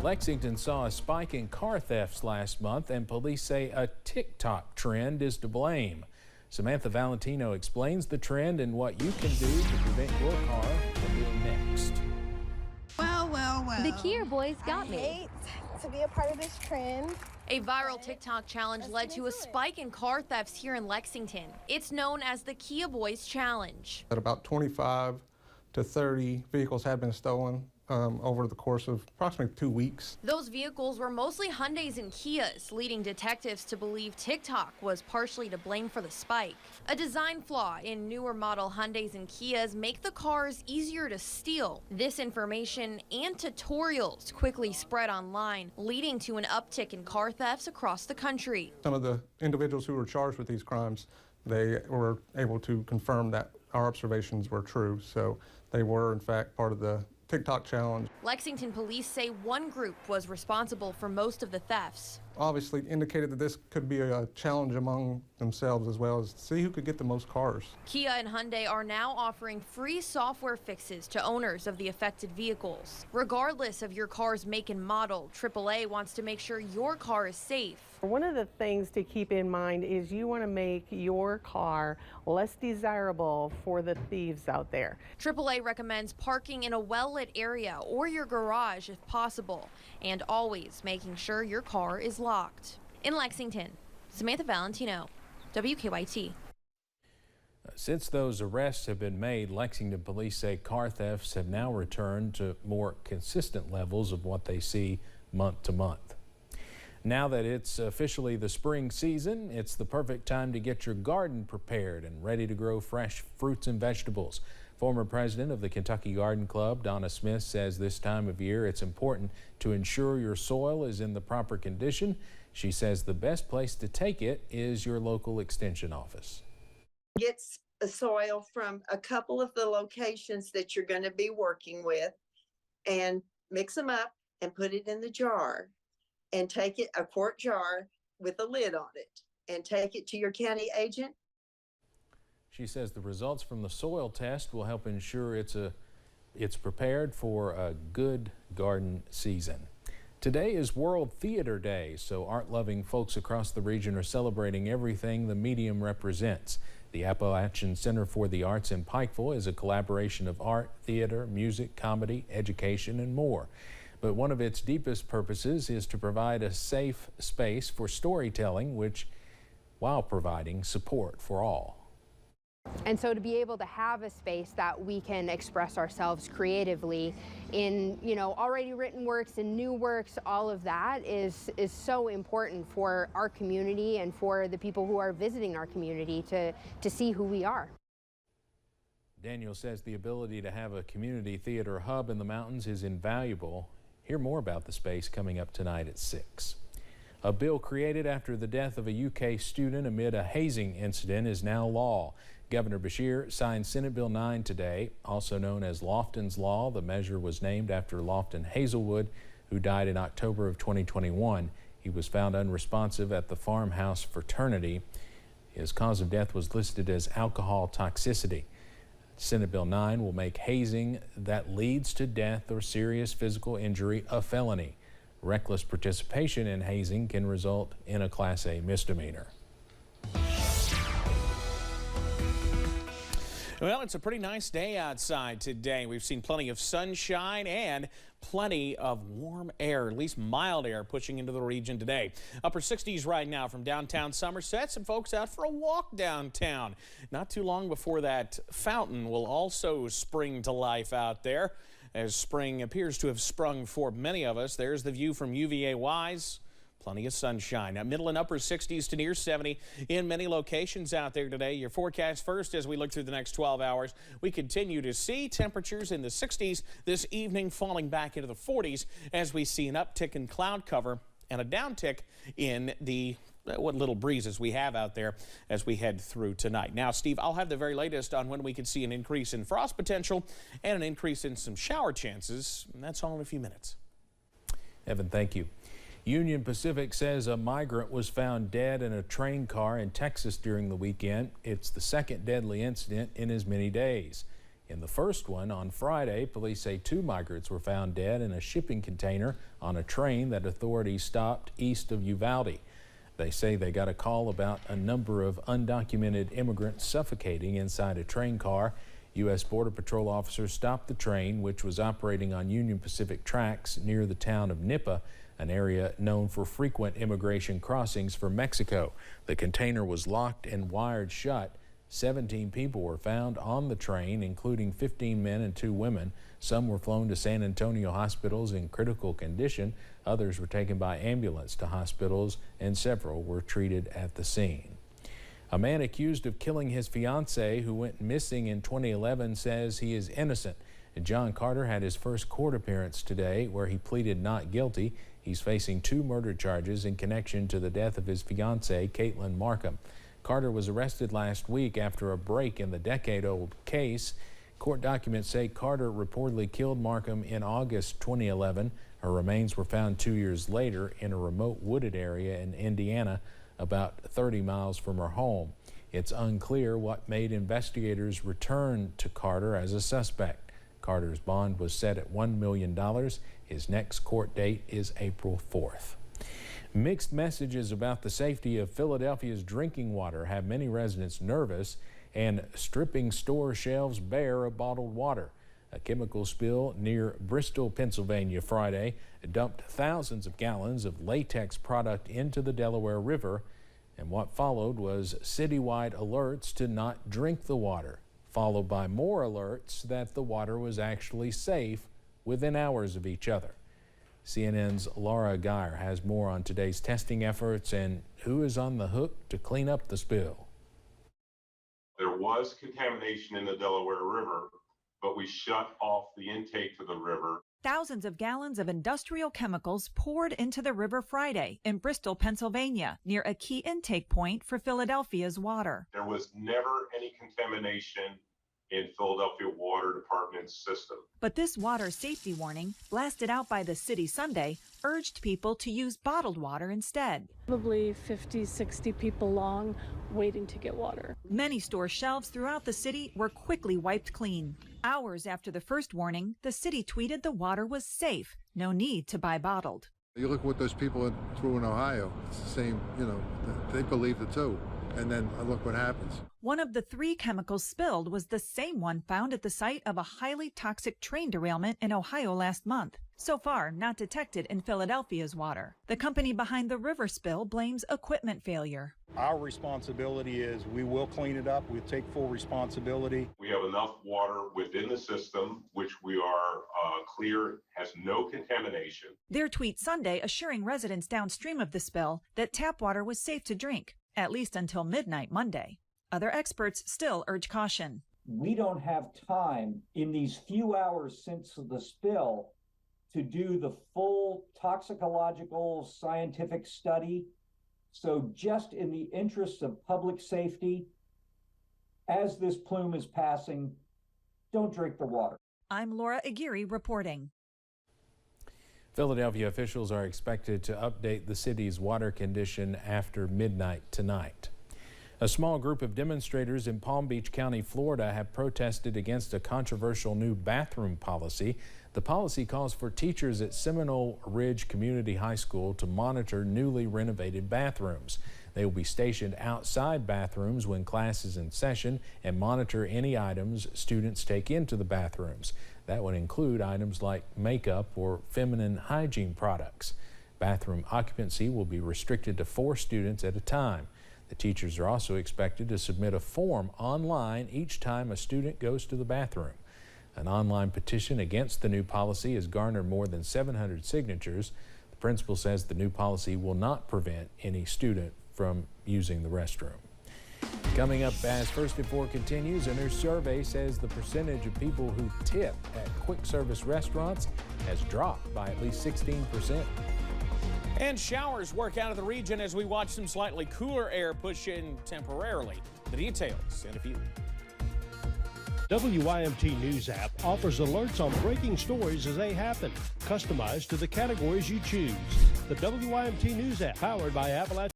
Lexington saw a spike in car thefts last month, and police say a TikTok trend is to blame. Samantha Valentino explains the trend and what you can do to prevent your car from being next. Well. The Kia boys got me. I hate to be a part of this trend. A viral TikTok challenge led to a spike in car thefts here in Lexington. It's known as the Kia Boys Challenge. About 25 to 30 vehicles had been stolen over the course of approximately 2 weeks. Those vehicles were mostly Hyundais and Kias, leading detectives to believe TikTok was partially to blame for the spike. A design flaw in newer model Hyundais and Kias make the cars easier to steal. This information and tutorials quickly spread online, leading to an uptick in car thefts across the country. Some of the individuals who were charged with these crimes, they were able to confirm that our observations were true. So they were, in fact, part of the TikTok challenge. Lexington police say one group was responsible for most of the thefts. Obviously indicated that this could be a challenge among themselves, as well as see who could get the most cars. Kia and Hyundai are now offering free software fixes to owners of the affected vehicles. Regardless of your car's make and model, AAA wants to make sure your car is safe. One of the things to keep in mind is you want to make your car less desirable for the thieves out there. AAA recommends parking in a well-lit area or your garage if possible, and always making sure your car is locked. In Lexington, Samantha Valentino, WKYT. Since those arrests have been made, Lexington police say car thefts have now returned to more consistent levels of what they see month to month. Now that it's officially the spring season, it's the perfect time to get your garden prepared and ready to grow fresh fruits and vegetables. Former president of the Kentucky Garden Club, Donna Smith, says this time of year it's important to ensure your soil is in the proper condition. She says the best place to take it is your local extension office. Get soil from a couple of the locations that you're going to be working with and mix them up and put it in the jar. And take it, a quart jar with a lid on it, and take it to your county agent. She says the results from the soil test will help ensure it's prepared for a good garden season. Today is World Theater Day, so art-loving folks across the region are celebrating everything the medium represents. The Appalachian Center for the Arts in Pikeville is a collaboration of art, theater, music, comedy, education, and more. But one of its deepest purposes is to provide a safe space for storytelling, while providing support for all. And so to be able to have a space that we can express ourselves creatively in, already written works and new works, all of that is so important for our community and for the people who are visiting our community to see who we are. Daniel says the ability to have a community theater hub in the mountains is invaluable. Hear more about the space coming up tonight at 6. A bill created after the death of a UK student amid a hazing incident is now law. Governor Beshear signed Senate Bill 9 today, also known as Loftons Law. The measure was named after Lofton Hazelwood, who died in October of 2021. He was found unresponsive at the farmhouse fraternity. His cause of death was listed as alcohol toxicity. Senate Bill 9 will make hazing that leads to death or serious physical injury a felony. Reckless participation in hazing can result in a Class A misdemeanor. Well, it's a pretty nice day outside today. We've seen plenty of sunshine and plenty of warm air, at least mild air, pushing into the region today. Upper 60s right now from downtown Somerset. Some folks out for a walk downtown. Not too long before that fountain will also spring to life out there, as spring appears to have sprung for many of us. There's the view from UVA Wise. Plenty of sunshine. Now, middle and upper 60s to near 70 in many locations out there today. Your forecast first as we look through the next 12 hours. We continue to see temperatures in the 60s this evening, falling back into the 40s as we see an uptick in cloud cover and a downtick in the what little breezes we have out there as we head through tonight. Now, Steve, I'll have the very latest on when we could see an increase in frost potential and an increase in some shower chances. And that's all in a few minutes. Evan, thank you. Union Pacific says a migrant was found dead in a train car in Texas during the weekend. It's the second deadly incident in as many days. In the first one, on Friday, police say 2 migrants were found dead in a shipping container on a train that authorities stopped east of Uvalde. They say they got a call about a number of undocumented immigrants suffocating inside a train car. U.S. Border Patrol officers stopped the train, which was operating on Union Pacific tracks near the town of Nipa, an area known for frequent immigration crossings for Mexico. The container was locked and wired shut. 17 people were found on the train, including 15 men and 2 women. Some were flown to San Antonio hospitals in critical condition. Others were taken by ambulance to hospitals, and several were treated at the scene. A man accused of killing his fiancée, who went missing in 2011, says he is innocent. John Carter had his first court appearance today, where he pleaded not guilty. He's facing 2 murder charges in connection to the death of his fiancée, Caitlin Markham. Carter was arrested last week after a break in the decade-old case. Court documents say Carter reportedly killed Markham in August 2011. Her remains were found 2 years later in a remote wooded area in Indiana, about 30 miles from her home. It's unclear what made investigators return to Carter as a suspect. Carter's bond was set at $1 million. His next court date is April 4th. Mixed messages about the safety of Philadelphia's drinking water have many residents nervous and stripping store shelves bare of bottled water. A chemical spill near Bristol, Pennsylvania Friday dumped thousands of gallons of latex product into the Delaware River, and what followed was citywide alerts to not drink the water, followed by more alerts that the water was actually safe within hours of each other. CNN's Laura Geyer has more on today's testing efforts and who is on the hook to clean up the spill. There was contamination in the Delaware River, but we shut off the intake to the river. Thousands of gallons of industrial chemicals poured into the river Friday in Bristol, Pennsylvania, near a key intake point for Philadelphia's water. There was never any contamination in Philadelphia Water Department's system. But this water safety warning, blasted out by the city Sunday, urged people to use bottled water instead. Probably 50, 60 people long waiting to get water. Many store shelves throughout the city were quickly wiped clean. Hours after the first warning, the city tweeted the water was safe, no need to buy bottled. You look what those people went through in Ohio. It's the same, they believed it too. And then look what happens. One of the 3 chemicals spilled was the same one found at the site of a highly toxic train derailment in Ohio last month. So far, not detected in Philadelphia's water. The company behind the river spill blames equipment failure. Our responsibility is we will clean it up. We take full responsibility. We have enough water within the system, which we are clear has no contamination. Their tweet Sunday assuring residents downstream of the spill that tap water was safe to drink, at least until midnight Monday. Other experts still urge caution. We don't have time in these few hours since the spill to do the full toxicological scientific study. So just in the interest of public safety, as this plume is passing, don't drink the water. I'm Laura Aguirre reporting. Philadelphia officials are expected to update the city's water condition after midnight tonight. A small group of demonstrators in Palm Beach County, Florida, have protested against a controversial new bathroom policy. The policy calls for teachers at Seminole Ridge Community High School to monitor newly renovated bathrooms. They will be stationed outside bathrooms when class is in session and monitor any items students take into the bathrooms. That would include items like makeup or feminine hygiene products. Bathroom occupancy will be restricted to 4 students at a time. The teachers are also expected to submit a form online each time a student goes to the bathroom. An online petition against the new policy has garnered more than 700 signatures. The principal says the new policy will not prevent any student from using the restroom. Coming up as First at 4 continues, a new survey says the percentage of people who tip at quick service restaurants has dropped by at least 16%. And showers work out of the region as we watch some slightly cooler air push in temporarily. The details in a few. WYMT News app offers alerts on breaking stories as they happen, customized to the categories you choose. The WYMT News app, powered by Appalachia.